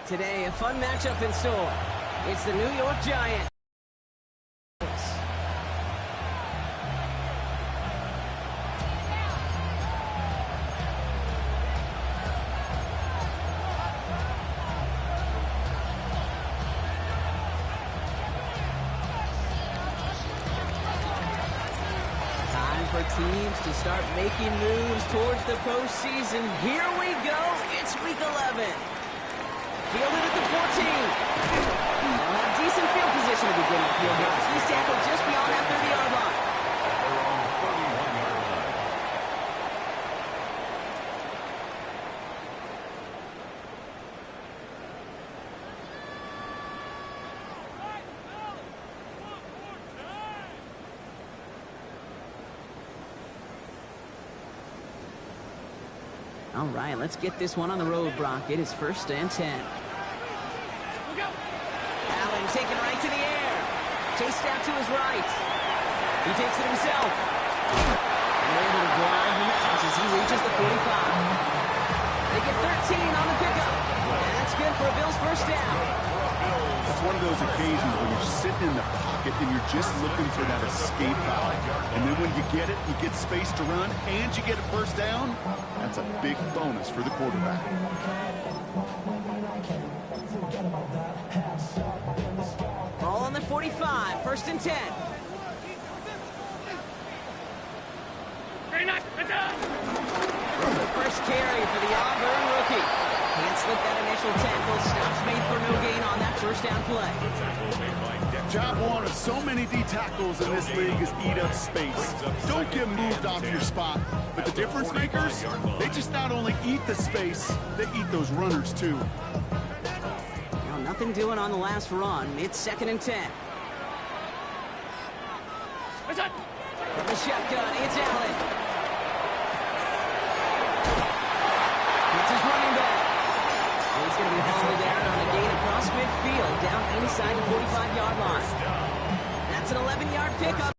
Today, a fun matchup in store. It's the New York Giants. Time for teams to start making moves towards the postseason. Here we go. It's week 11. Fielded at the 14. They'll have decent field position to begin the field here. He's tackled just beyond that 30-yard line. All right, let's get this one on the road, Brock. It is 1st and 10. Allen taken right to the air. Chased out to his right. He takes it himself. And they're able to drive him out as he reaches the 45. They get 13 on the pickup. And that's good for a Bills first down. It's one of those occasions when you're sitting in the pocket and you're just looking for that escape valve. And then when you get it, you get space to run, and you get a first down. That's a big bonus for the quarterback. Ball on the 45, 1st and 10. The first carry for the Auburn rookie. Can't slip that initial tackle. Stops made for no gain on that first down play. Job one of so many D tackles in this league is eat up space. Don't get moved off your spot. But the difference makers, they just not only eat the space, they eat those runners too. Now, nothing doing on the last run. It's 2nd and 10. From the shotgun, it's Allen. It's his running back. He's going to be hauled down on a gain across midfield, down inside the 45-yard line. That's an 11-yard pickup.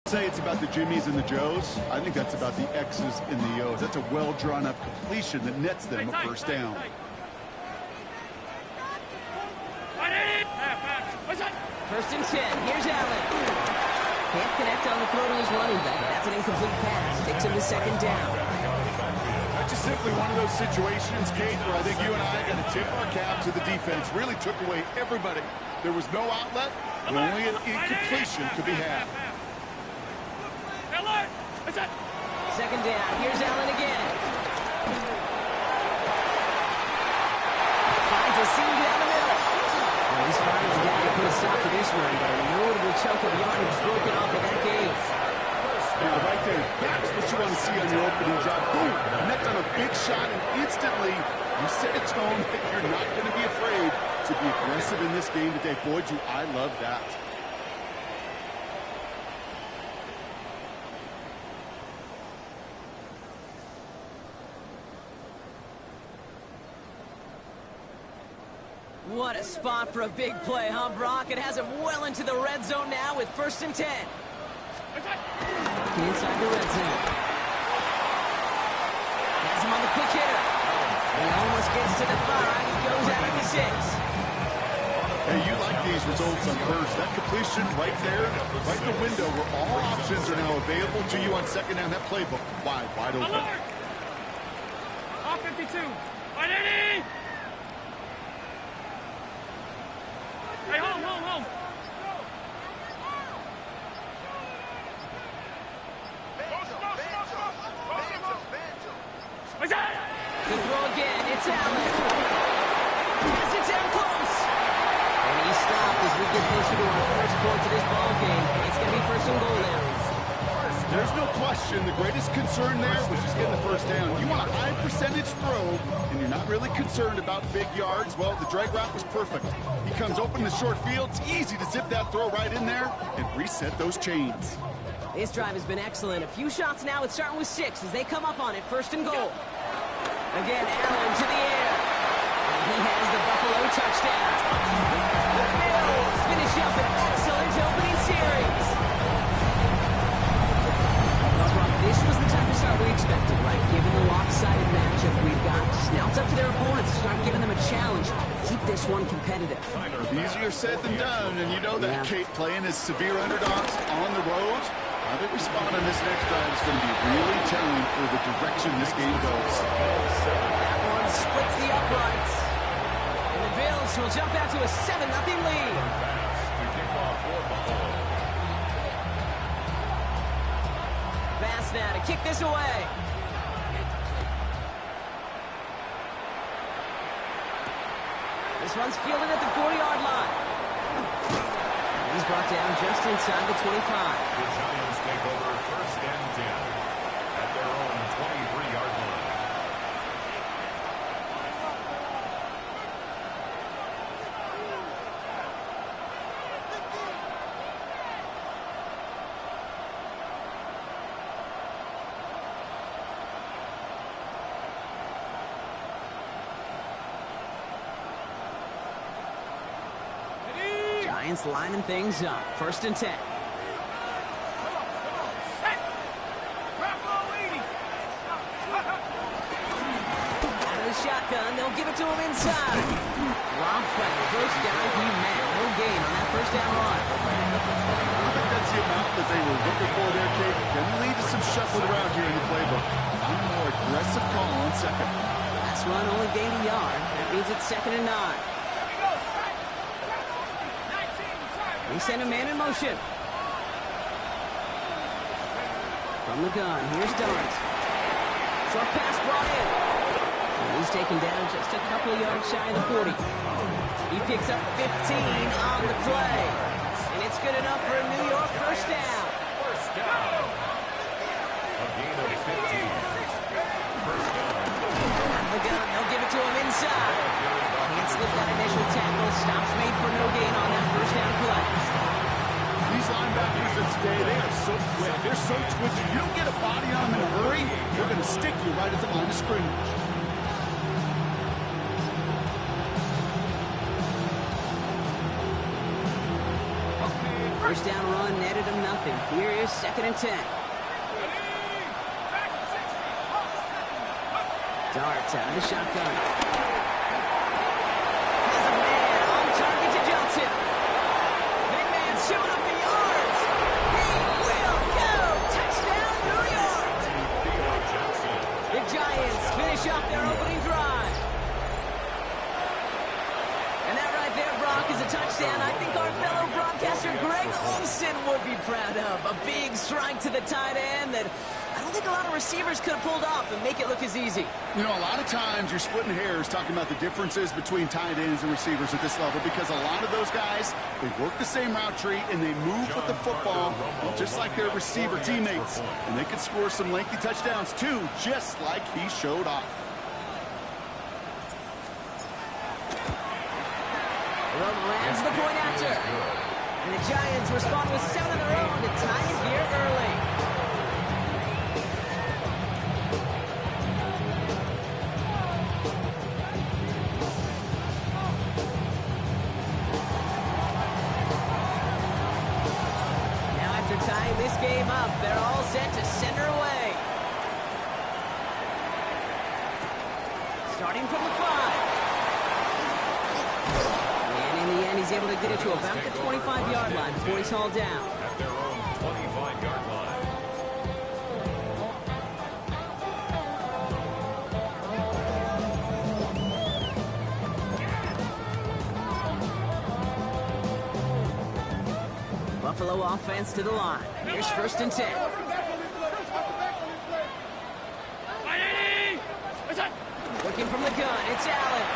Say it's about the Jimmies and the Joes. I think that's about the X's and the O's. That's a well-drawn-up completion that nets them a first down. First and 10. Here's Allen. Can't connect on the throw to his running back. That's an incomplete pass. Takes him to 2nd down. That's just simply one of those situations, Kate, where I think you and I got to tip our cap to the defense. Really took away everybody. There was no outlet, and only an incompletion could be had. 2nd down. Here's Allen again. Finds a seam down the middle. Well, he's finally got to put a stop to this one, but a notable chunk of yardage broken off of that game. Now, right there, that's what you want to see on your opening drive. Boom! Connect on a big shot, and instantly you set a tone that you're not going to be afraid to be aggressive in this game today. Boy, do I love that. What a spot for a big play, huh, Brock? It has him well into the red zone now with 1st and 10. Inside the red zone. Has him on the quick hitter. He almost gets to the 5. He goes out at the 6. Hey, you like these results on first. That completion right there, right in the window where all options are now available to you on 2nd down. That playbook wide open. Off 52. Ready? Hey, home. The throw again, it's Allen. Yes, it's down close. And he stopped as we get closer to our first point to this ball game. It's going to be 1st and goal now. There's no question the greatest concern there was just getting the first down. You want a high percentage throw, and you're not really concerned about big yards. Well, the drag route was perfect. He comes open in the short field. It's easy to zip that throw right in there and reset those chains. This drive has been excellent. A few shots now. It's starting with 6 as they come up on it. 1st and goal. Again, Allen to the air. And he has the Buffalo touchdown. The Bills finish up an excellent opening series. This was the type of start we expected, right? Given the lopsided matchup we've got. Now it's up to their opponents to start giving them a challenge. Keep this one competitive. Easier said than done, and you know that, Kate, playing as severe underdogs on the road. How they respond on this next drive is going to be really telling for the direction this game goes. That one splits the uprights. And the Bills will jump out to a 7-0 lead. Pass now to kick this away. This one's fielded at the 40-yard line. He's brought down just inside the 25. The Giants take over first and 10 at their own 23-yard line. Giants lining things up. First and 10. Out of the shotgun, they'll give it to him inside. Rob Frank, first down, he met. No gain on that first down run. I think that's the amount that they were looking for there, Kate. Going to lead to some shuffling around here in the playbook. I'm a more aggressive call on second. Last run only gained a yard. That means it's 2nd and 9. They send a man in motion. From the gun, here's Dart. Short pass brought in. And he's taken down just a couple of yards shy of the 40. He picks up 15 on the play. And it's good enough for a New York first down. First down. A gain of 15. First down. Out of the gun, they'll give it to him inside. Can't slip that initial tackle. Stops made for no gain on that first down play. These linebackers of today, they are so quick. They're so twitchy. You don't get a body on them in a hurry, they're going to stick you right at the line of scrimmage. First down run netted him nothing. Here is 2nd and 10. Darts out of the shotgun. Has a man on target to Johnson. Big man showing up the yards. He will go. Touchdown, New York. The Giants finish off their opening drive. And that right there, Brock, is a touchdown I think our fellow broadcaster Greg Olsen would be proud of. A big strike to the tight end that I don't think a lot of receivers could have pulled off and make it look as easy. You know, a lot of times you're splitting hairs talking about the differences between tight ends and receivers at this level because a lot of those guys, they work the same route tree and they move with the football just like their receiver teammates. And they could score some lengthy touchdowns too, just like he showed off. Romo lands the point after. And the Giants respond with 7 of their own to tie it here early. Now after tying this game up, they're all set to send her away. Starting from the 5. He's able to get it to about the 25-yard line before he's hauled down. At their own 25-yard line. Buffalo offense to the line. Here's 1st and 10. Looking from the gun, it's Allen.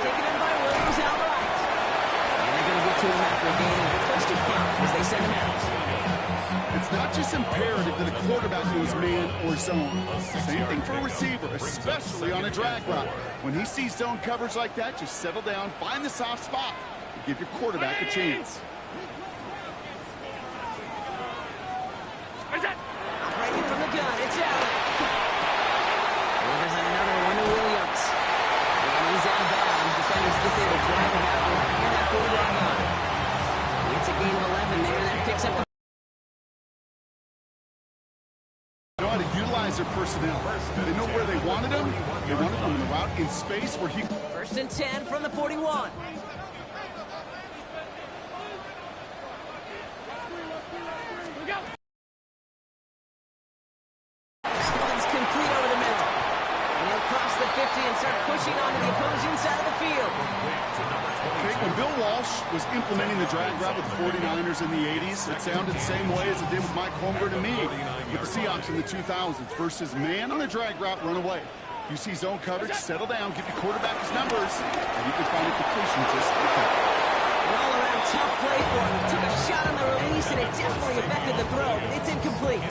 Taken in by Williams outright. And they're going to get to him after a gain of close to 5 as they send him out. It's not just imperative that a quarterback knows man or zone. Same thing for a receiver, especially on a drag route. When he sees zone coverage like that, just settle down, find the soft spot, and give your quarterback a chance. Operating from the gun, it's Allen. Delivers another one to Williams. And he's out of bounds. Defenders get there to drive him out right near that 40-yard line. It's a gain of 11 there. That picks up the recognize their personnel. They know where they wanted him. They wanted him on the route in space where he... First and 10 from the 41. Complete over the middle. And he'll cross the 50 and start pushing onto the opposing side of the field. Okay, when Bill Walsh was implementing the drag route with the 49ers in the 80s, it sounded the same way as it did with Mike Holmgren and me with the Seahawks in the 2000s versus man on the drag route, run away. You see zone coverage, settle down, give your quarterback his numbers, and you can find a completion just like that. An all-around tough play for him. Took a shot on the release, and it definitely affected the throw, but it's incomplete.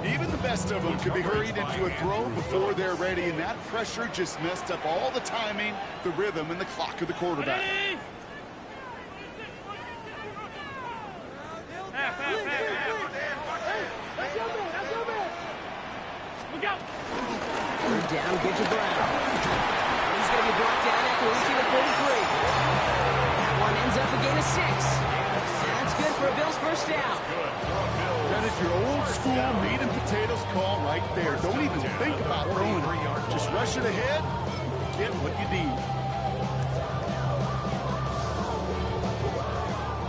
Even the best of them could be hurried into a throw before they're ready, and that pressure just messed up all the timing, the rhythm, and the clock of the quarterback. Third down, get to Brown. He's going to be brought down after reaching the 43. That one ends up a gain of 6. That's good for a Bills first down. That is your old school meat and potatoes call right there. Don't even think about throwing it. Just rush it ahead, get what you need.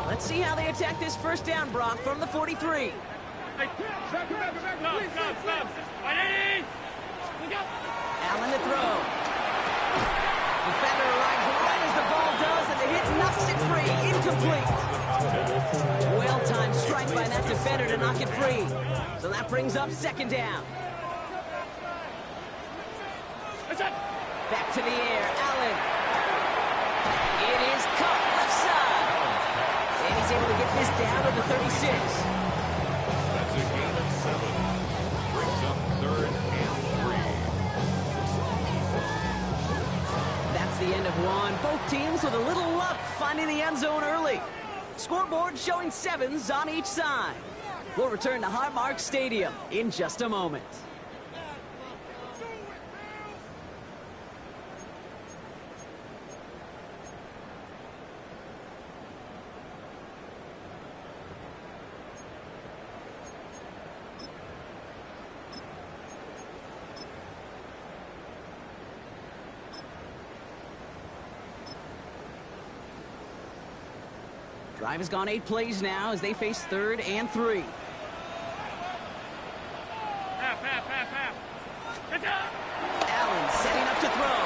Let's see how they attack this first down, Brock, from the 43. Allen to throw. Defender arrives right as the ball does, and the hit knocks it free. Incomplete. Well-timed strike by that defender to knock it free. So that brings up second down. Back to the air, Allen. It is caught left side. And he's able to get this down to the 36. That's a gain of 7. Brings up 3rd and 3. That's the end of one. Both teams with a little luck finding the end zone early. Scoreboard showing 7s on each side. We'll return to Highmark Stadium in just a moment. Drive has gone 8 plays now as they face 3rd and 3. Allen setting up to throw.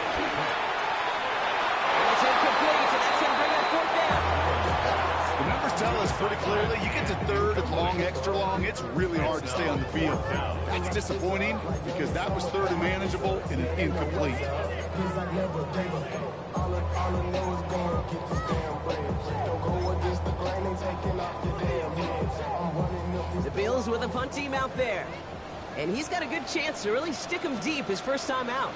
And it's incomplete, and that's going to bring up 4th down. The numbers tell us pretty clearly, you get to 3rd and long, extra long, it's really hard to stay on the field. That's disappointing because that was 3rd and manageable and an incomplete. The Bills with a punt team out there. And he's got a good chance to really stick him deep his first time out.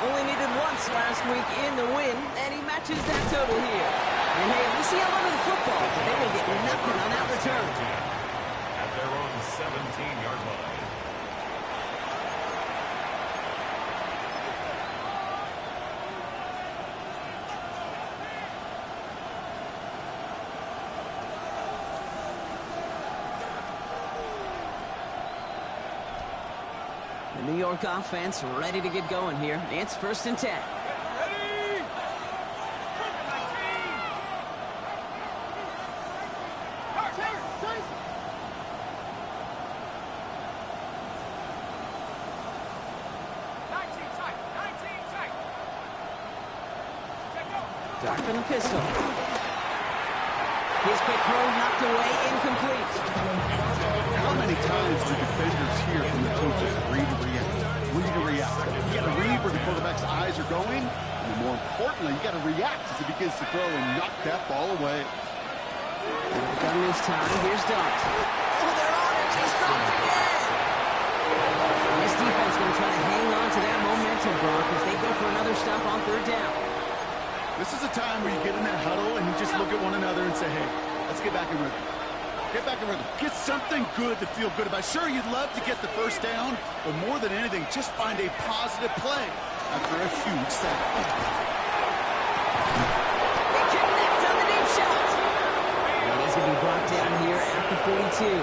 Only needed once last week in the win, and he matches that total here. And hey, at least he held onto the football, but they will get nothing on that return. At their own 17-yard line. The New York offense ready to get going here. It's 1st and 10. Dark from the pistol. His quick throw knocked away, incomplete. How many times do defenders hear from the coaches, read to react, read to react? You got to read where the quarterback's eyes are going, and more importantly, you got to react as he begins to throw and knock that ball away. Gun this time. Here's Dart. Oh, they're on it. He's dropped again. This defense going to try to hang on to that momentum, Brock, as they go for another stop on 3rd down. This is a time where you get in that huddle and you just look at one another and say, hey, let's get back in rhythm. Get back in rhythm. Get something good to feel good about. Sure, you'd love to get the first down, but more than anything, just find a positive play after a huge sack. They connect on the deep shot. And he's going to be brought down here at the 42.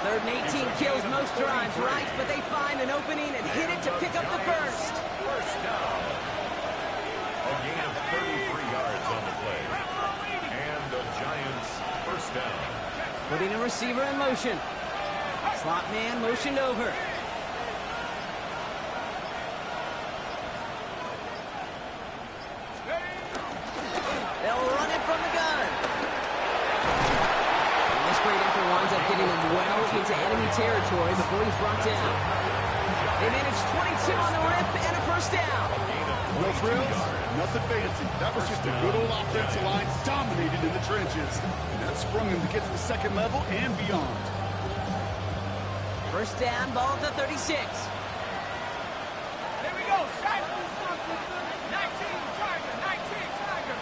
3rd and 18 kills most drives, right? But they find an opening and hit it to pick up the first. First down. A gain of 33 yards on the play. And the Giants first down. Putting a receiver in motion. Slot man motioned over. They'll run it from the gun. And this great effort winds up getting him well into enemy territory before he's brought down. They managed 22 on the rip and a first down. No frills, nothing fancy. That was just a good old offensive line dominated in the trenches. And that sprung him to get to the second level and beyond. First down, ball at the 36. Here we go. 19 Tiger.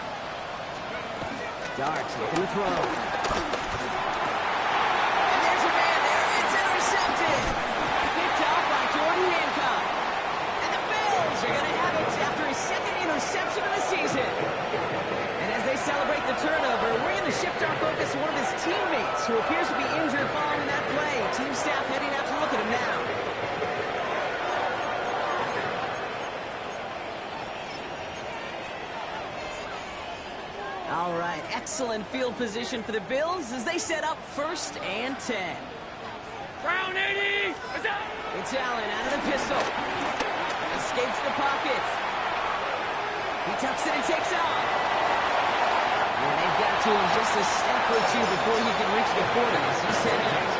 Darts looking to throw. And there's a man there. It's intercepted. Picked off by Jordan Hancock. And the Bills are going to have it after his second interception of the season. And as they celebrate the turnover, we're going to shift our focus to one of his teammates who appears to be injured following that play. Team staff heading out to look at him now. All right, excellent field position for the Bills as they set up 1st and 10. Brown 80. It's Allen out of the pistol. Escapes the pocket. He tucks it and takes off. And they've got to him just a step or two before he can reach the 40 as he set out.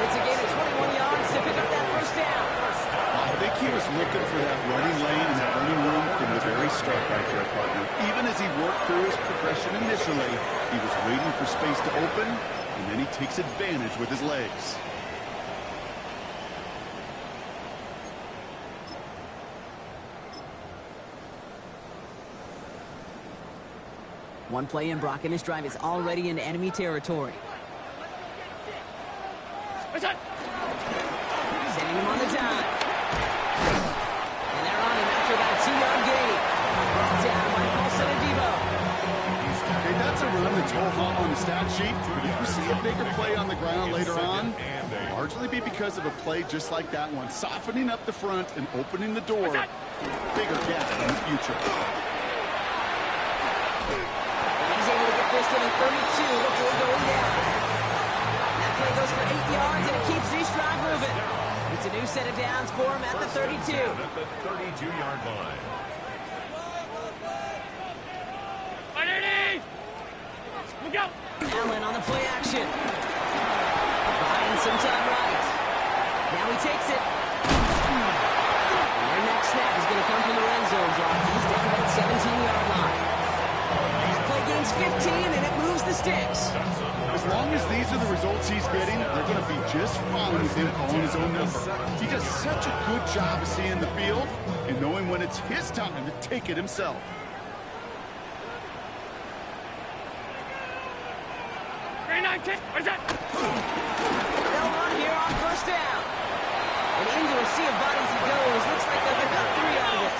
It's a gain of 21 yards to pick up that first down. I think he was looking for that running lane and that running room from the very start right there, partner. Even as he worked through his progression initially, he was waiting for space to open, and then he takes advantage with his legs. One play in, Brock, and his drive is already in enemy territory. Sending him on the dime. And they're on him after about a 2-yard gain. Brought down by Paulson and Debo. Okay, that's a run that's ho-hum on the stat sheet. But if we see a bigger play on the ground later on, it'll largely be because of a play just like that one, softening up the front and opening the door. Bigger gap in the future. He's able to get this to the 32 before going down. That play goes for 8 yards, and it keeps this drive moving. It's a new set of downs for him at the 32. At the 32-yard line. Look out. Allen on the play action. Buying some time right. Now he takes it. And their next snap is going to come from the end zone block. He's down at 17-yard line. Play gains 15, and it moves the sticks. As long as these are the results he's getting, they're going to be just fine with him calling his own number. He does such a good job of seeing the field and knowing when it's his time to take it himself. What is that? They'll run here on first down. And into a sea of bodies he goes. Looks like they'll get about 3 out of it.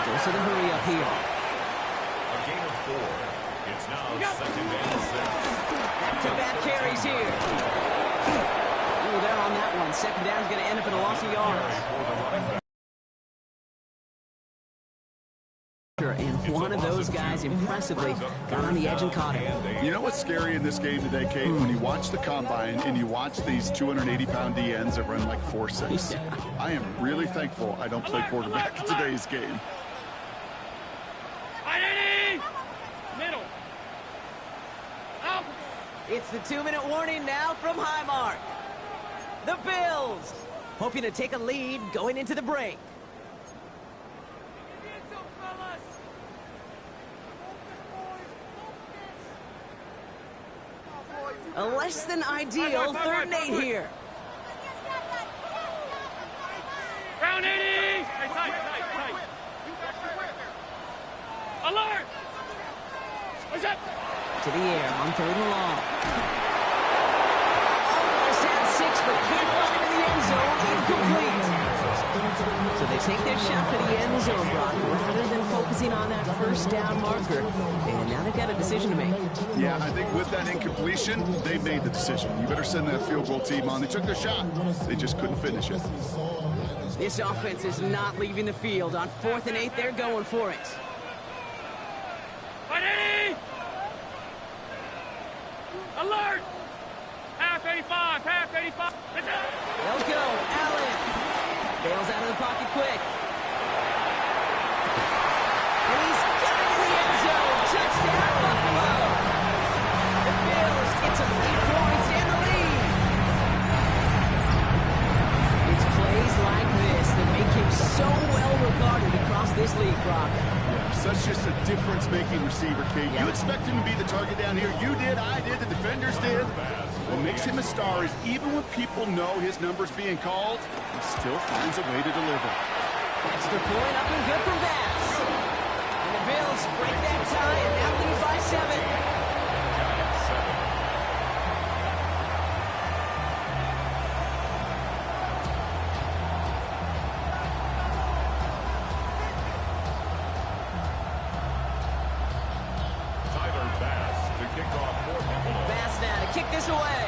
Goes to the hurry up here. A gain of 4. It's now 2nd and 6. Back-to-back carries here. Ooh, they're on that one. 2nd down's going to end up in a loss of yards. And one of those guys impressively got on the edge and caught him. You know what's scary in this game today, Kate? When you watch the combine and you watch these 280-pound DNs that run like 4.6. Yeah. I am really thankful I don't play quarterback in today's game. Middle. Out. It's the 2-minute warning now from Highmark. The Bills hoping to take a lead going into the break. A less than ideal 3rd and 8 here. Round 80. Tight. Alert. What's up? To the air on 3rd and long. Almost had 6, but can't find him in the end zone. Incomplete. So they take their shot for the end zone, Brock, rather than focusing on that first down marker. And now they've got a decision to make. Yeah, I think with that incompletion, they made the decision. You better send that field goal team on. They took their shot. They just couldn't finish it. This offense is not leaving the field. On 4th and 8, they're going for it. 180! Alert! Half 85, half 85. They'll go. Allen bails out of the pocket quick. And he's got it in the end zone. Touchdown, Buffalo. The Bills get to 8 points and the lead. It's plays like this that make him so well regarded across this league, Brock. Such just a difference-making receiver, Kate. You expect him to be the target down here. You did, I did, the defenders did. What makes him a star is even when people know his number's being called, he still finds a way to deliver. Extra point up and good from Bass. And the Bills break that tie and now lead by 7. Bass now to kick this away.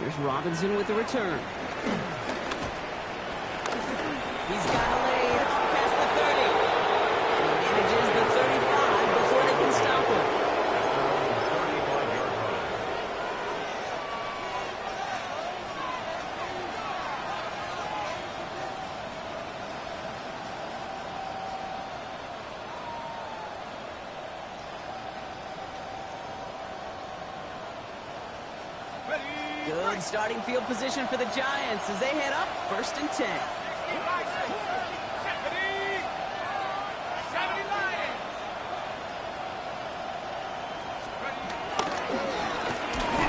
Here's Robinson with the return. He's got a lead up past the 30. And he manages the 35 before they can stop him. Good starting field position for the Giants as they head up 1st and 10.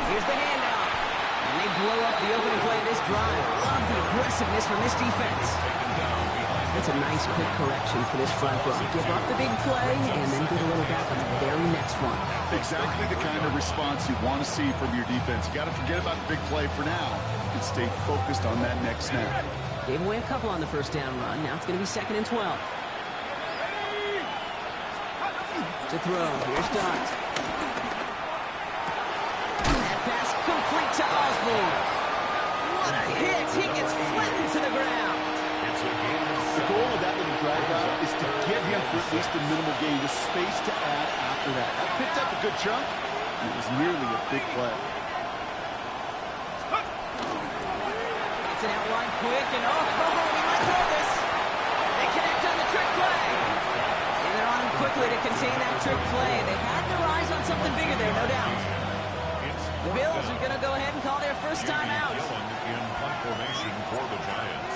Here's the handoff. And they blow up the opening play of this drive. Love the aggressiveness from this defense. That's a nice quick correction for this front row. Give up the big play and then get a little back on the very next one. Exactly the kind of response you want to see from your defense. You got to forget about the big play for now and stay focused on that next snap. Gave away a couple on the first down run. Now it's going to be 2nd and 12. To throw. Here's Dart. That pass complete to Osborne. What a hit. He gets flattened to the ground. The goal of that little drag route is to get him for at least a minimal gain, with space to add after that. That picked up a good chunk, and it was nearly a big play. It's an outline quick, and he might throw this. They connect on the trick play. And they're on him quickly to contain that trick play. They had their eyes on something bigger there, no doubt. The Bills are going to go ahead and call their first time out. In punt formation for the Giants.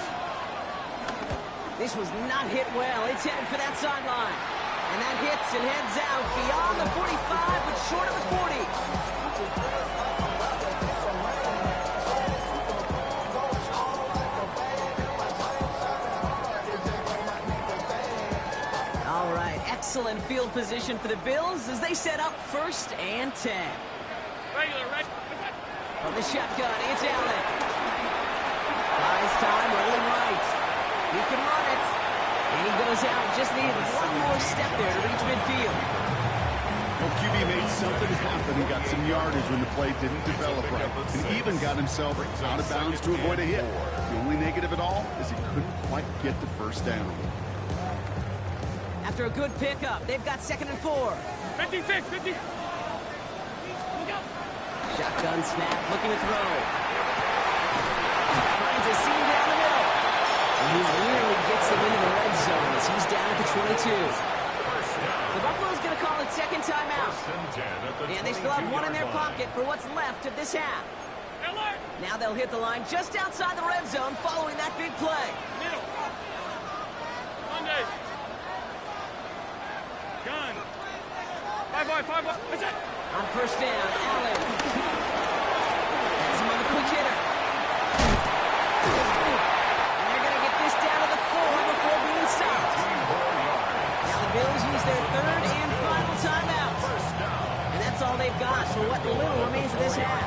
This was not hit well. It's headed for that sideline. And that hits and heads out beyond the 45, but short of the 40. All right, excellent field position for the Bills as they set up 1st and 10. Regular, right? From the shotgun, it's Allen. Buys time, rolling right. He can run it. And he goes out. Just needed one more step there to reach midfield. Well, QB made something happen and got some yardage when the play didn't develop right. And even got himself out of bounds to avoid a hit. The only negative at all is he couldn't quite get the first down. After a good pickup, they've got 2nd and 4. 56, 50. Shotgun snap, looking to throw. Finds a seam down the middle. And he nearly gets them into the red zone as he's down at the 22. The Buffalo's going to call it 2nd timeout. And they still have one in their pocket for what's left of this half. Now they'll hit the line just outside the red zone following that big play. Middle. Monday. Gun. 5-5. What's that? On 1st down, Allen. Has him on the quick hitter. And they're going to get this down to the 4 before being stopped. Now the Bills use their 3rd and final timeout. And that's all they've got for what little remains of this half.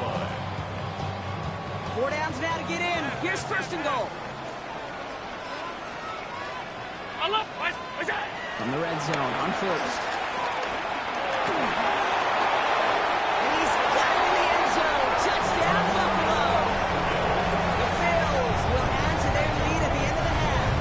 4 downs now to get in. Here's first and goal. From the red zone on first. And he's got it in the end zone. Touchdown, Buffalo. The Bills will add to their lead at the end of the half.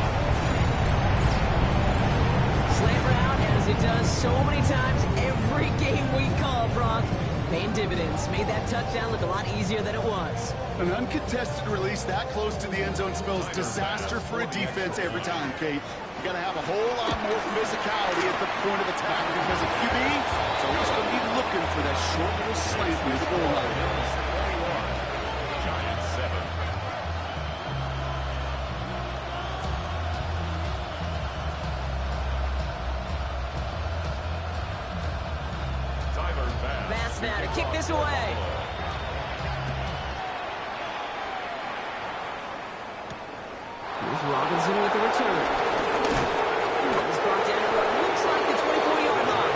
Slam around as it does so many times every game we call, Brock. Paying dividends. Made that touchdown look a lot easier than it was. An uncontested release that close to the end zone spells disaster for a defense every time, Kate. You got to have a whole lot more physicality at the point of attack because a QB is always going to be looking for that short little slant near the goal line. Giants 7. Tyler Bass now to kick this away. Here's Robinson with the return. He's brought down to what looks like the 24-yard line.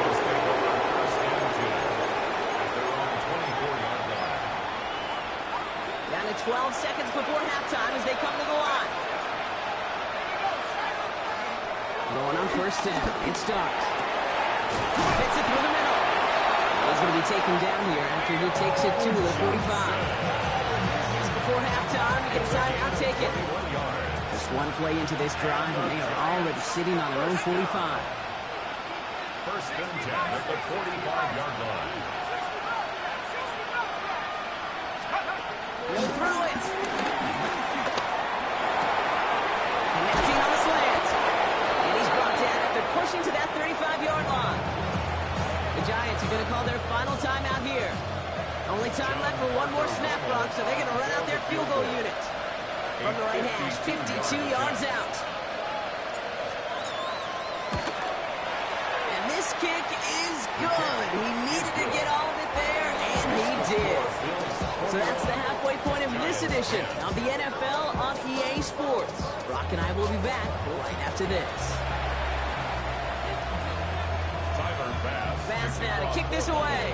Down to 12 seconds before halftime as they come to the line. Going on first down. It starts. Fits it through the middle. He's going to be taken down here after he takes it to the 45. Just before halftime, we get a timeout taken. Just one play into this drive, and they are already sitting on their own 45. First and 10 at the 45-yard line. Go through it. Connecting on the slant. And he's brought down after pushing to that 35-yard line. The Giants are going to call their final timeout here. Only time left for one more snap, Brock, so they're going to run out their field goal unit. From the right hash, 52 yards out. And this kick is good. He needed to get all of it there, and he did. So that's the halfway point of this edition of the NFL on EA Sports. Brock and I will be back right after this. Bass now to kick this away.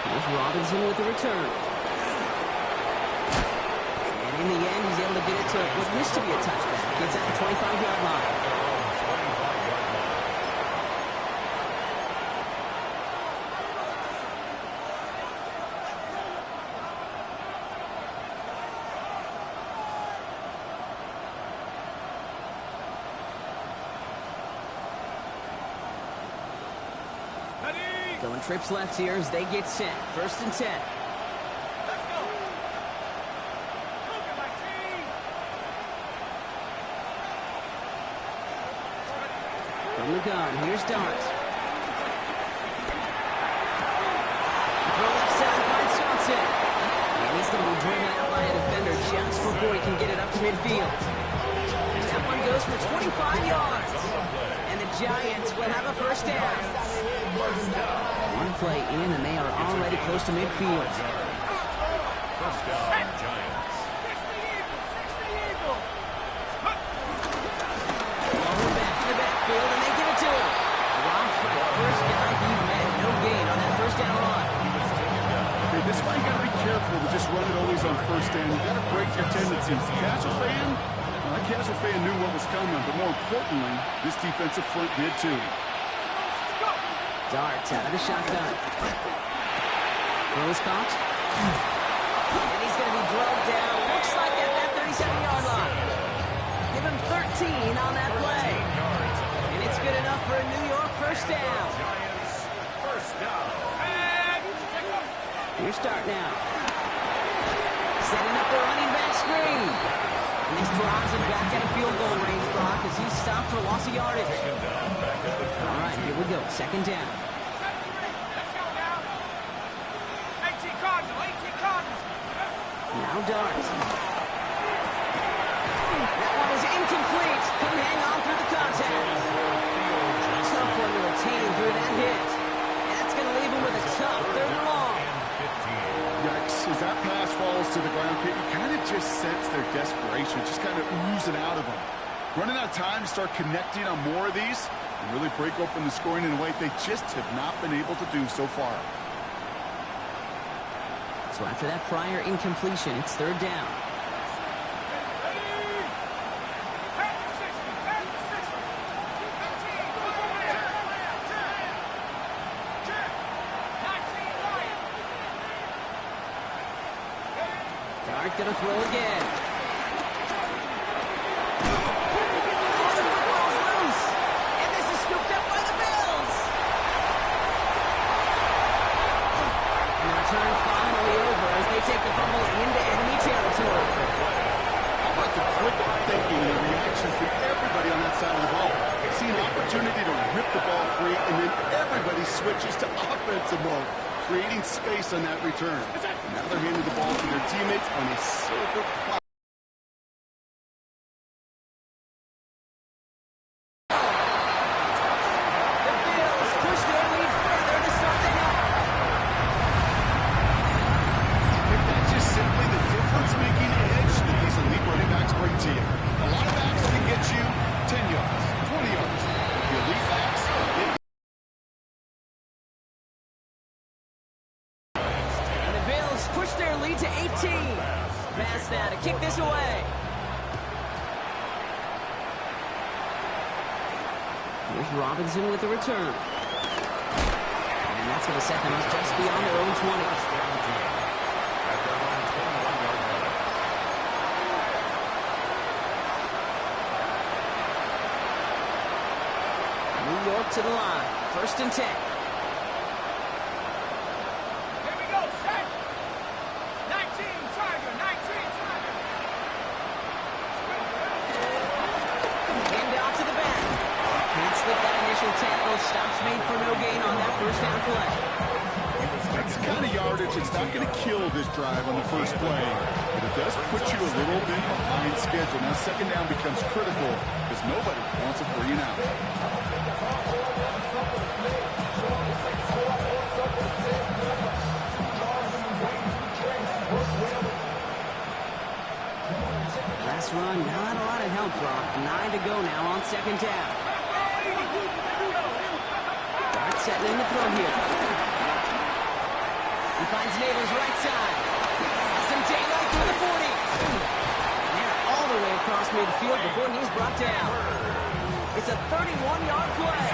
Here's Robinson with the return. And in the end, he's able to get it to what used to be a touchback. Gets at the 25-yard line. Going trips left here as they get set. First and 10. Let's go. Look at my team. From the gun, here's Dart. Throw left side, finds Johnson. And he's going to be driven out by a defender just before he can get it up to midfield. And that one goes for 25 yards. And the Giants will have a first down. One play in, and they are already close to midfield. First down, Giants. Over back to the backfield, and they give it to him. Dropped by the first guy he met. No gain on that first down run. Okay, this is why you got to be careful to just run it always on first down. You got to break your tendencies. Casual fan, well, that casual fan knew what was coming, but more importantly, this defensive front did too. Darts out of the shotgun. Throws caught. And he's going to be drugged down. Looks like at that 37-yard line. Give him 13 on that play. And it's good enough for a New York first down. Giants, first down. Your start now. Setting up the running back screen. And this drives him back out of field goal range, Brock, as he's stopped for loss of yardage. All right, here we go. Second down. Let's go now. 18 Cardinals, 18 Cardinals. Now Dart. That one is incomplete. Couldn't hang on through the contact. Tough one to retain through that hit. And that's going to leave him with a tough third and long. Yikes, as that pass falls to the ground, you kind of just sense their desperation, just kind of oozing out of them. Running out of time to start connecting on more of these and really break open the scoring in a way they just have not been able to do so far. So after that prior incompletion, it's third down. Dart gonna throw again. Oh, the football's loose. And this is scooped up by the Bills. And the return finally over as they take the fumble into enemy territory. How about the quick thinking and the reaction from everybody on that side of the ball? See an opportunity to rip the ball free, and then everybody switches to offensive mode, creating space on that return. Now they're handing the ball to their teammates on a silver platter. The Bills push their lead further to start the half. That's just simply the difference-making edge that these elite running backs bring to you. A lot of backs can get you 10 yards, 20 yards. The elite backs, they And the Bills push their lead to 18. Pass now to kick this away. Here's Robinson with the return. And that's going to set them up just beyond their own 20. New York to the line. 1st and 10. Here we go, set. 19, Tiger, 19, Tiger. Hand off to the back. Can't slip that initial tackle. Stops made for no gain on that first down play. That's the kind of yardage that's not going to kill this drive on the first play, but it does put you a little bit behind schedule. Now second down becomes critical because nobody wants a 3 and out. Last run, not a lot of help, Brock. 9 to go now on second down. Dart setting in the throw here. He finds Neighbors right side. Has some daylight through the 40. And they're all the way across midfield before he's brought down. It's a 31-yard play.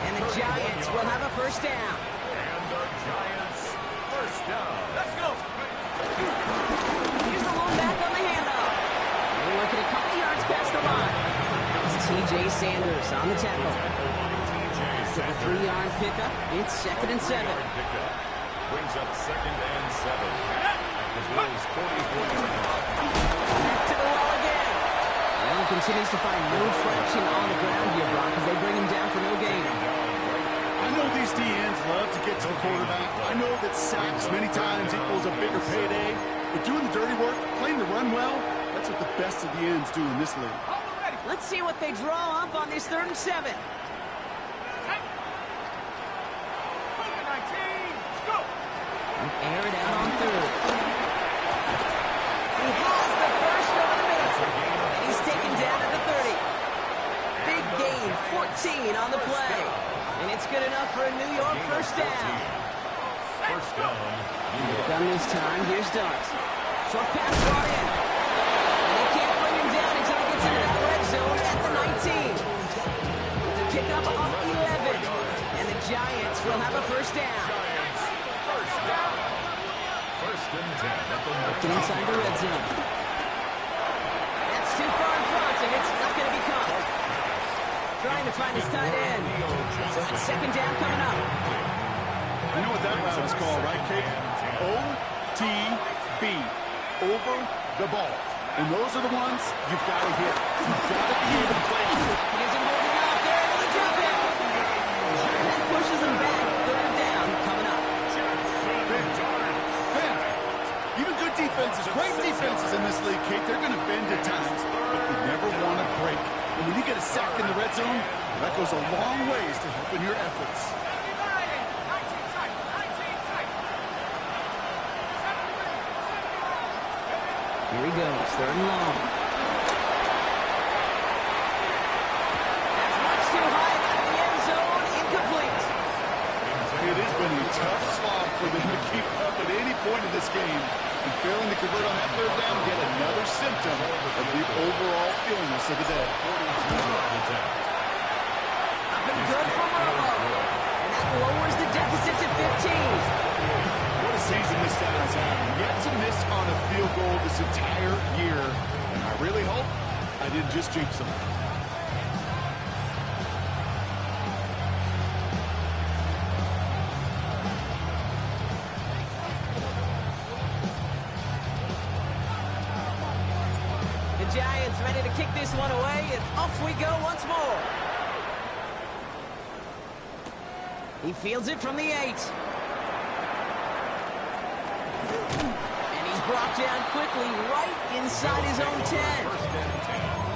And the Giants will have a first down. And the Giants first down. Let's go. Here's the lone back on the handoff. They're working a couple yards past the line. It's T.J. Sanders on the tackle. After the 3-yard pickup, it's 2nd and 7. Brings up 2nd and 7. As well as 44 Back to the wall again. Well, he continues to find no traction on the ground here, Brock, as they bring him down for no gain. I know these DNs love to get to the quarterback. I know that sacks many times equals a bigger payday, but doing the dirty work, playing the run well, that's what the best of the ends do in this league. Let's see what they draw up on this 3rd and 7. Air it out on 3rd. He has the first over the middle. And he's taken down at the 30. Big gain, 14 on the play. And it's good enough for a New York first down. First down. Done this time, here's Dart. Short pass brought in. And they can't bring him down until he gets into that red zone at the 19. It's a pickup of 11. And the Giants will have a first down. First and 10 at the Looking inside the red zone. That's too far in front, and it's not going to be caught. Trying to find his tight end. So it's 2nd down coming up. You know what that route is called, right, Kate? OTB. Over the ball. And those are the ones you've got to hit. You've got to be able to play on it. He isn't moving out there, and he drop it. And that pushes him back. 3rd down coming up. Even good defenses, great defenses in this league, Kate, they're going to bend at times, but they never want to break. And when you get a sack in the red zone, that goes a long ways to helping your efforts. Here he goes, 3rd and long. That's much too high out of the end zone, incomplete. It has been a tough slog for them to keep up at any point of this game. And failing to convert on that third down, get another symptom of the overall illness of the day. Up and good for Romo. And that lowers the deficit to 15. What a season this guy has had. Yet to miss on a field goal this entire year. And I really hope I didn't just jinx him. The Giants ready to kick this one away, and off we go once more. He fields it from the 8. And he's brought down quickly right inside his own 10.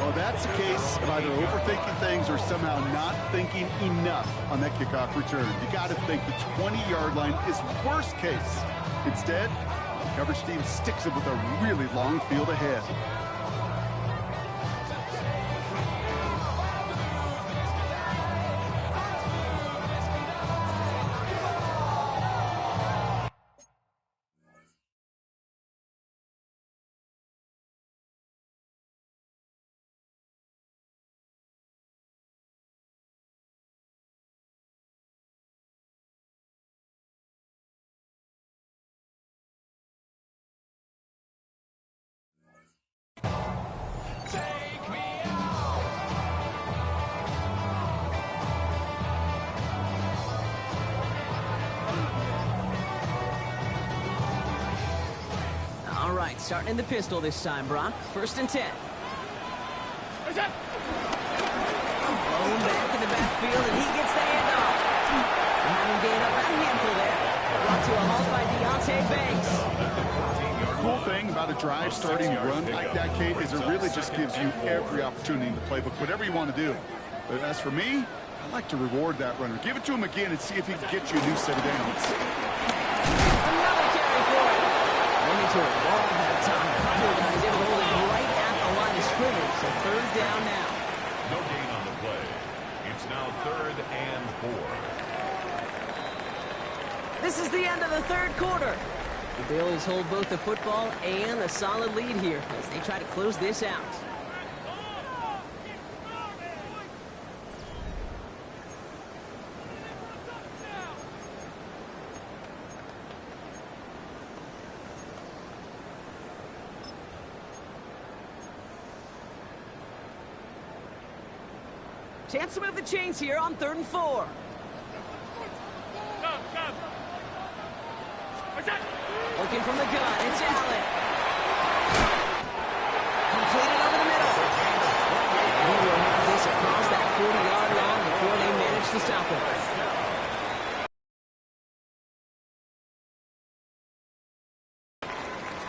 Well, that's the case of either overthinking things or somehow not thinking enough on that kickoff return. You got to think the 20-yard line is worst case. Instead, the coverage team sticks it with a really long field ahead. All right, starting in the pistol this time, Brock. 1st and 10. Where's that? Blown back in the backfield, and he gets the handoff. And having gained up about a handful there. Brought to a halt by Deontay Banks. Cool thing about a drive starting run like that, Kate, is it really just gives you every opportunity in the playbook, whatever you want to do. But as for me, I like to reward that runner. Give it to him again and see if he can get you a new set of downs. Another carry for it. Went into a ball that time. Couple of guys able to hold it right at the line of scrimmage. So 3rd down now. No gain on the play. It's now 3rd and 4. This is the end of the 3rd quarter. The Bills hold both the football and a solid lead here as they try to close this out. Chance to move the chains here on 3rd and 4. Come. Where's that? Looking from the gun, it's Allen. Completed over the middle. He will have this across that 40-yard line before they manage to stop him.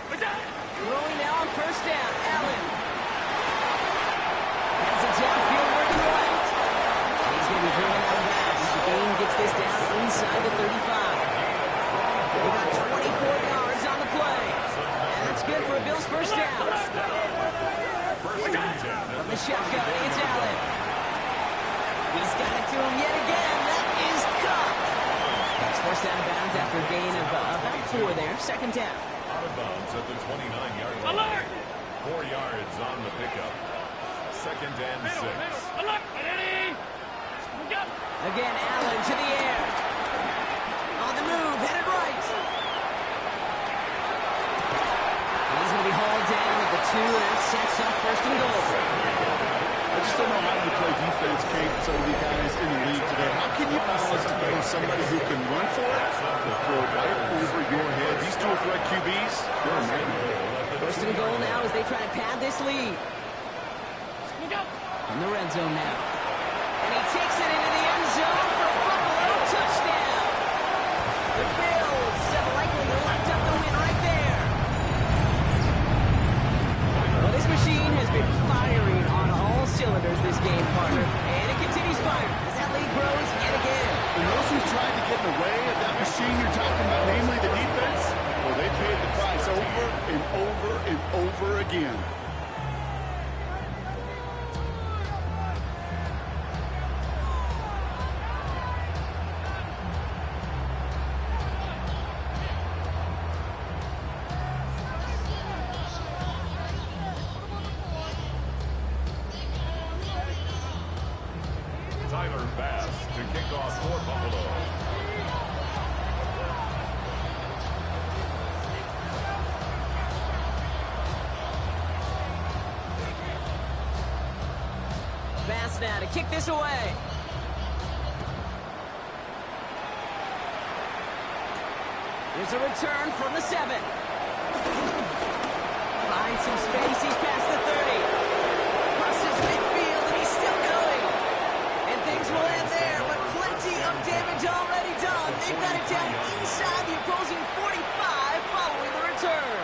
Where's that? Throwing now on 1st down, Allen. Has it downfield working right. He's going to be driven out of bounds as the game gets this down inside the 35. They got 24 yards on the play. And that's good for a Bills 1st down. From the shotgun, it's Allen. He's got it to him yet again. That is caught. That's forced out of bounds after a gain of about 4 there. 2nd down. Out of bounds at the 29-yard line. Alert! 4 yards on the pickup. 2nd and 6. Alert! Ready? Go! Again, Allen to the air. On the move, headed right. He's going to be hauled down at the 2, and that sets up 1st and goal. I just don't know how you play defense, Kate, with some of the guys in the league today. How can you balance defending somebody who can run for it or throw it right over your head? These dual threat QBs, they're a nightmare. 1st and goal now as they try to pad this lead. Go! In the red zone now. And he takes it into the end zone for Buffalo. Touchdown! The Bills have likely locked up the win right there. Well, this machine has been firing on all cylinders this game, partner. And it continues firing as that lead grows yet again. And those who tried to get in the way of that machine you're talking about, namely the defense, well, they paid the price over and over and over again. pass to kick off for Buffalo. Pass now to kick this away. Here's a return from the 7. Finds some space. He's past the 30. Crosses midfield, and he's still going. And things will end there, but plenty of damage already done. They've got it down inside the opposing 45 following the return.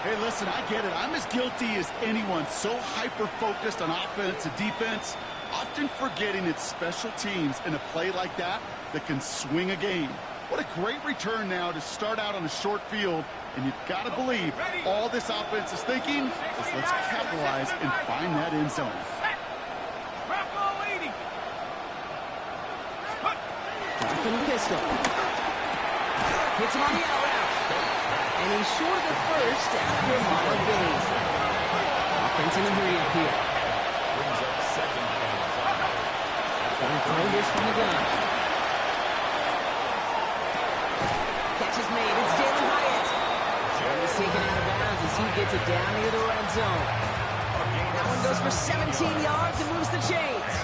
Hey, listen, I get it. I'm as guilty as anyone. So hyper-focused on offense and defense, often forgetting it's special teams in a play like that that can swing a game. What a great return now to start out on a short field, and you've got to believe all this offense is thinking is let's capitalize and find that end zone. From the pistol. Hits him on the out route. And he's short of the first after a mile of gain. Offense in a hurry up here. Brings up second and 5. Going to throw this from the gun. Catch is made. It's Jalen Hyatt. And he's taken out of bounds as he gets it down near the red zone. That one goes for 17 yards and moves the chains.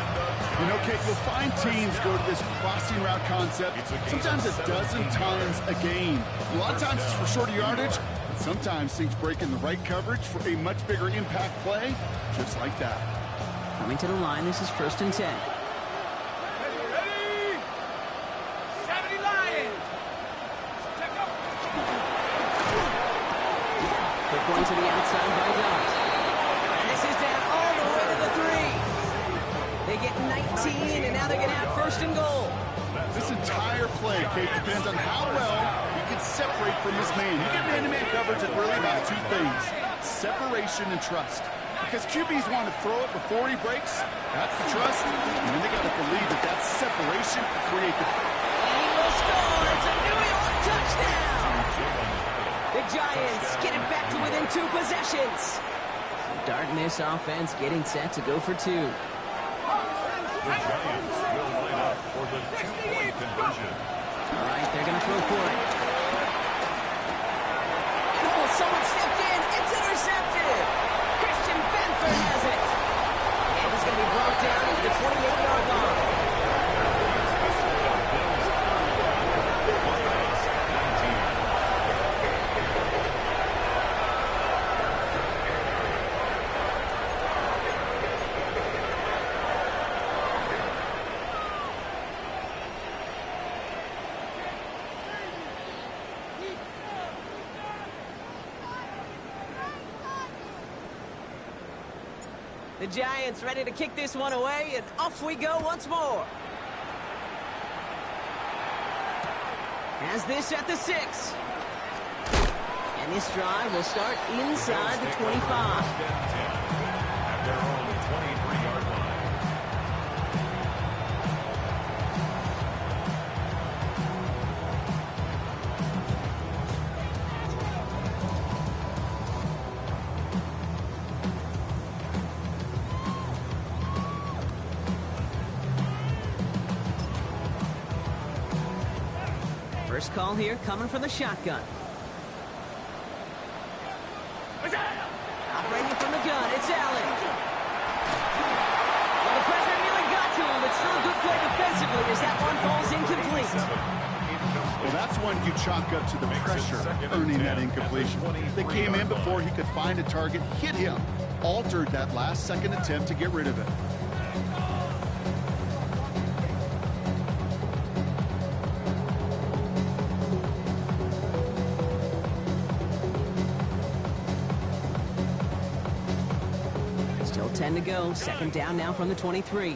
You know, Kate, you'll find teams go to this crossing route concept sometimes a dozen times a game. A lot of times it's for shorter yardage, but sometimes things break in the right coverage for a much bigger impact play, just like that. Coming to the line, this is 1st and 10. Ready? 70 Lions. Check up. Quick one to the outside by Dot. And this is down all the way to the 3. They get 19, and now they're going to have 1st and goal. This entire play, Kate, depends on how well he can separate from his man. You get man-to-man coverage at really about 2 things, separation and trust. Because QBs want to throw it before he breaks, that's the trust, and then they got to believe that that separation can create the... And he will score. It's a New York touchdown. The Giants get it back to within 2 possessions. Dart in this offense getting set to go for 2. The Giants will line up for the 2-point conversion. All right, they're going to throw for it. Oh, someone stepped in. It's intercepted. Christian Benford has it. And he's going to be brought down into the 28-yard line. The Giants ready to kick this one away, and off we go once more. Has this at the 6. And this drive will start inside the 25. At their own 23-yard line. First call here coming from the shotgun. Operating from the gun, it's Allen. Well, the pressure nearly got to him, but still a good play defensively as that one falls incomplete. Well, that's one you chalk up to the pressure earning that incompletion. They came in before he could find a target, hit him, altered that last-second attempt to get rid of it. Still 10 to go. 2nd down now from the 23.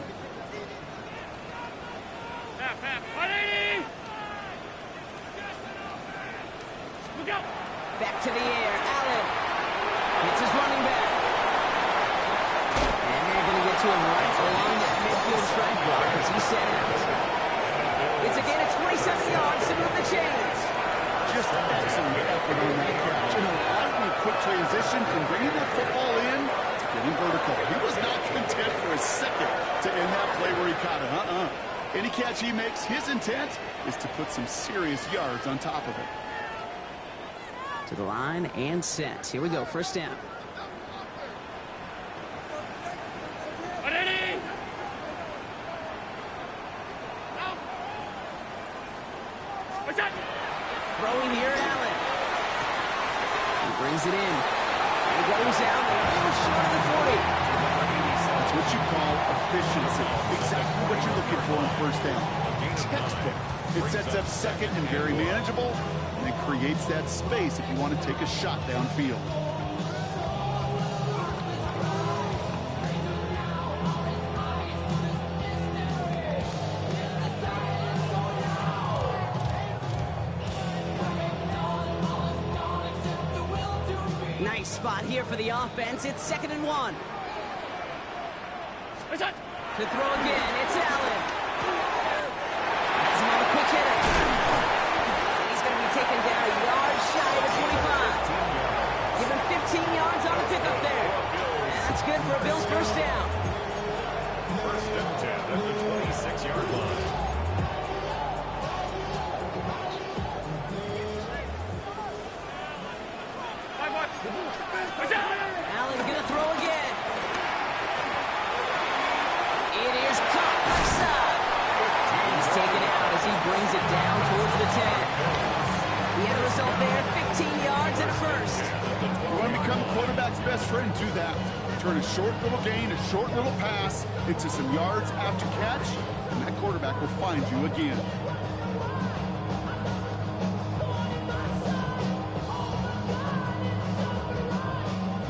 Back to the air. Allen. Hits his running back. And they're going to get to him right along that midfield strike block as he set out. It's again at 27 yards to move the chains. Just excellent effort on that catch. And a lightning quick transition from bringing the football in to getting vertical. He was not content for a second to end that play where he caught it. Any catch he makes, his intent is to put some serious yards on top of it. To the line and set. Here we go, first down. Throwing here, Allen. He brings it in. He goes out a little short of the 40. That's what you call efficiency. Exactly what you're looking for on first down. Textbook. It sets up second and very manageable, and it creates that space if you want to take a shot downfield. Nice spot here for the offense. It's 2nd and 1. To throw again, it's Allen. Has him on a quick hitter. And he's going to be taken down a yard shy of the 25. Give him 15 yards on the pickup there. And that's good for a Bills first down. First and 10 at the 26-yard line. Allen going to throw again. It is caught left side. He's taken out as he brings it down towards the 10. The end result there, 15 yards and a first. You want to become a quarterback's best friend, do that. Turn a short little gain, a short little pass into some yards after catch, and that quarterback will find you again.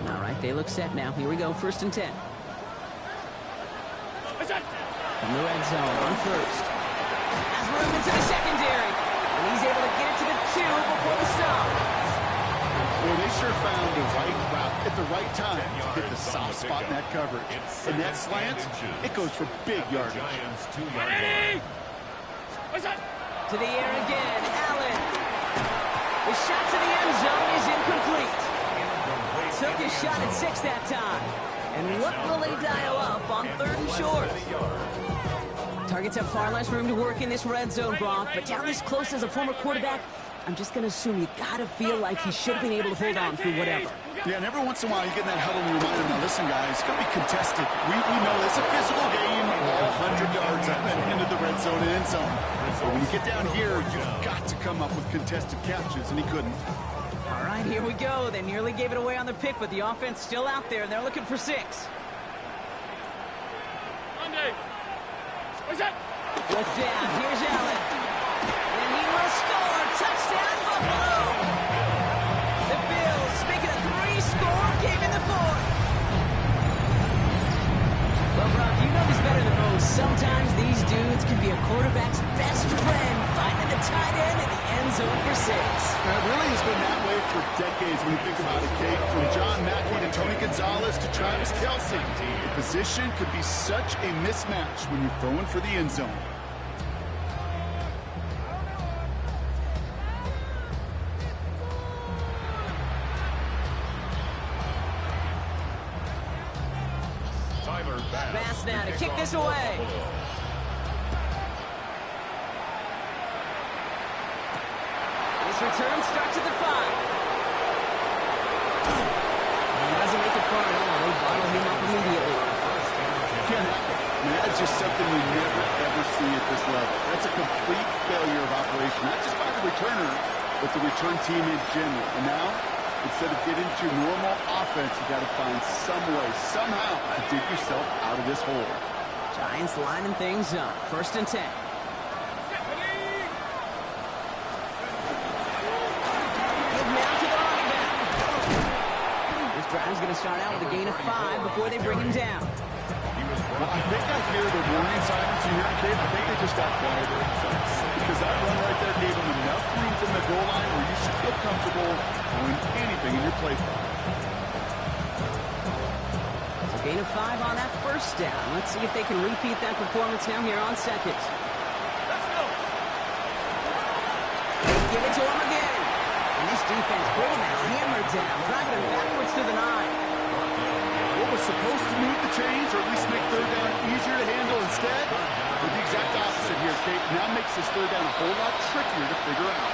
All right, they look set now. Here we go, 1st and 10. In the red zone on first. Has room into the secondary. And he's able to get it to the 2 before the stop. Well, they sure found the right route at the right time to hit the soft spot in that coverage. And that slant, it goes for big yardage. Giants 2-yard line. To the air again, Allen. The shot to the end zone is incomplete. Took his shot at 6 that time. And what will they dial up on 3rd and short? Targets have far less room to work in this red zone, Brock, but down this close as a former quarterback, I'm just going to assume you got to feel like he should have been able to hold on through whatever. Yeah, and every once in a while you get in that huddle and you remind them, now listen, guys, it's going to be contested. We know it's a physical game, all 100 yards up and into the red zone and end zone. But when you get down here, you've got to come up with contested catches, and he couldn't. All right, here we go. They nearly gave it away on the pick, but the offense still out there, and they're looking for 6. Fourth down, here's Allen. And he will score. Touchdown, Buffalo. The Bills making a 3-score game in the 4th. Well, Brock, you know this better than most. Sometimes these dudes can be a quarterback's best friend, finding the tight end in the end zone for 6. It really has been that way for decades when you think about it, Kate. From John Mackey to Tony Gonzalez to Travis Kelce. The position could be such a mismatch when you're throwing for the end zone. Bass now to kick this away. This return starts at the 5. He doesn't make it far at all. They bottle him up immediately. That's just something you never, ever see at this level. That's a complete failure of operation, not just by the returner, but the return team in general. And now, instead of getting to your normal offense, you got to find some way, somehow, to dig yourself out of this hole. Giants lining things up. 1st and 10. This drive's going to start out with a gain of 5 before they bring him down. Well, I think I hear the warning sirens you hear, Kate. I think they just got quieter. Because that run right there gave them enough room from the goal line where you should feel comfortable doing anything in your playbook. So gain of 5 on that first down. Let's see if they can repeat that performance now here on 2nd. Let's go. Give it to him again. And this defense bringing that hammer down, driving him backwards to the 9. What was was supposed to move the chains or at least make third down easier to handle. Instead, did the exact opposite here, Kate. Now makes this third down a whole lot trickier to figure out.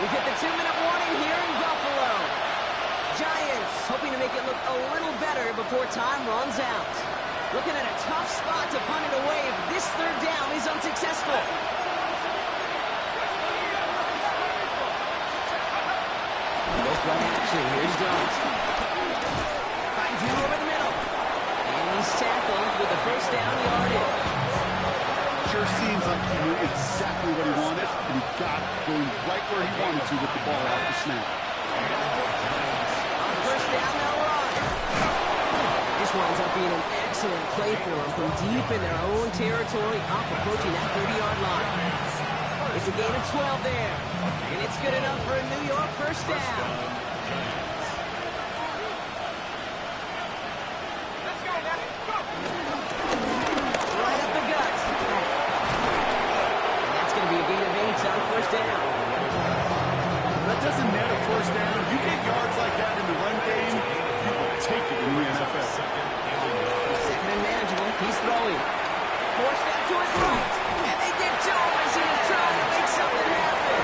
We've hit the 2-minute warning here in Buffalo. Giants hoping to make it look a little better before time runs out. Looking at a tough spot to punt it away if this third down is unsuccessful. No play action. Here's Jones. Finds him over the middle. And he's tackled with the first down yardage. Sure seems like he knew exactly what he wanted, and he got going right where he wanted to with the ball off the snap. On first down, they'll run. This winds up being an excellent play for them from deep in their own territory, up approaching that 30-yard line. It's a gain of 12 there, and it's good enough for a New York first down. Let's go, Madden. Go. Right up the gut. And that's going to be a gain of 8 on first down. That doesn't net a first down. You get yards like that in the run game, you will take it in the NFL. Second and manageable. He's throwing. Forced out to his right. And they get Joe as he is trying to make something happen.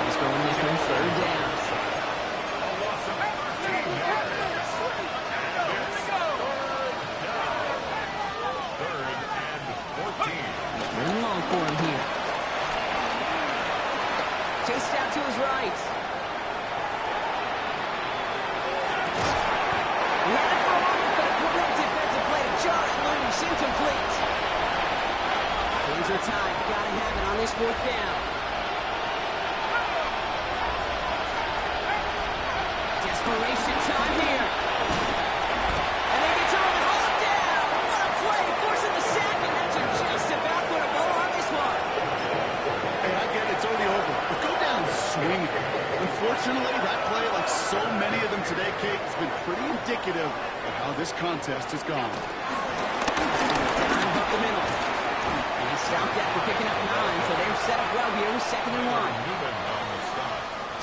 He's going nickel, third down. Very long for him here. Chased out to his right. He had it for a moment, but a great defensive play to John loose, incomplete. Things are tied. Gotta have it on this fourth down. Desperation time here. And they get to him and haul him down. What a play, forcing the sack, and that should just about put a bow on this one. Hey, I get it. It's already over. But go down swinging. Unfortunately, that play, like so many of them today, Kate, has been pretty indicative of how this contest has gone. Down up the middle. And he's stopped after picking up 9, so they're set up well here with 2nd and 1.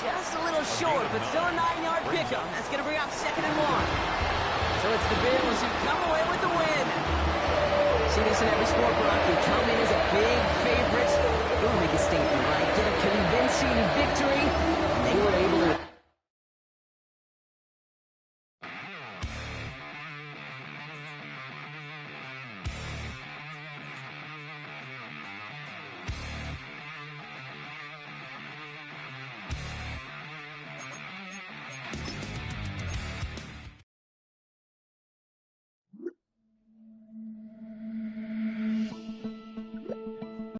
Just a little short, but still a 9-yard pickup. That's going to bring up 2nd and 1. So it's the Bills who come away with the win. See this in every sport, Brock. They come in as a big favorite. They'll make a statement, right? Get a convincing victory. And they were able to